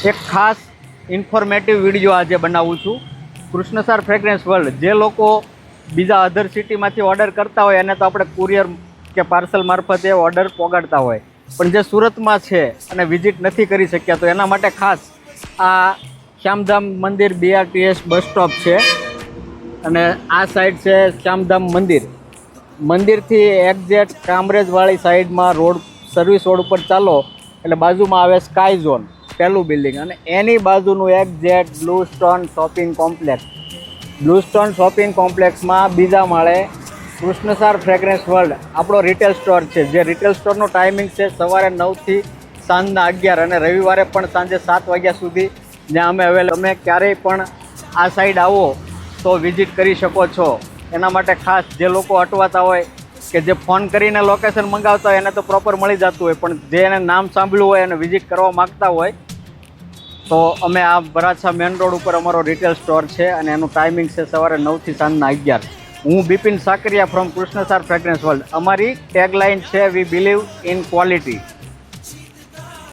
એક ખાસ informative video આજે બનાવું છું. કૃષ્ણસાર ફ્રેગ્રન્સ વર્લ્ડ જે લોકો બીજા અધર સિટીમાંથી ઓર્ડર કરતા હોય એને તો આપણે કુરિયર કે પાર્સલ મારફતે ઓર્ડર પોગાડતા હોય, પણ જે સુરતમાં છે અને વિઝિટ નથી કરી શક્યા તો એના માટે ખાસ આ શ્યામધામ મંદિર BRTS બસ સ્ટોપ છે અને આ સાઈડ છે શ્યામધામ મંદિરથી એક્ઝેક્ટ કામરેજવાળી સાઈડમાં રોડ સર્વિસ રોડ ઉપર ચાલો એટલે બાજુમાં આવે સ્કાય ઝોન પહેલું બિલ્ડિંગ અને એની બાજુનું એક્ઝેક્ટ બ્લુ સ્ટોન શોપિંગ કોમ્પ્લેક્સમાં બીજા માળે કૃષ્ણસાર ફ્રેગ્રન્સ વર્લ્ડ આપણો રિટેલ સ્ટોર છે. જે રિટેલ સ્ટોરનો ટાઈમિંગ છે સવારે 9થી સાંજના 11 અને રવિવારે પણ સાંજે 7 વાગ્યા સુધી જ્યાં અમે અવેલેબલ. તમે ક્યારેય પણ આ સાઈડ આવો તો વિઝિટ કરી શકો છો. એના માટે ખાસ જે લોકો અટવાતા હોય કે જે ફોન કરીને લોકેશન મંગાવતા હોય એને તો પ્રોપર મળી જતું હોય, પણ જે એને નામ સાંભળ્યું હોય અને વિઝિટ કરવા માગતા હોય તો અમે આ વરાછા મેન રોડ ઉપર અમારો રિટેલ સ્ટોર છે અને એનું ટાઈમિંગ છે સવારે 9થી સાંજના 11. હું Bipin Sakariya from Krishnasar fragrance world. અમારી ટેગલાઇન છે વી બિલીવ ઇન ક્વોલિટી.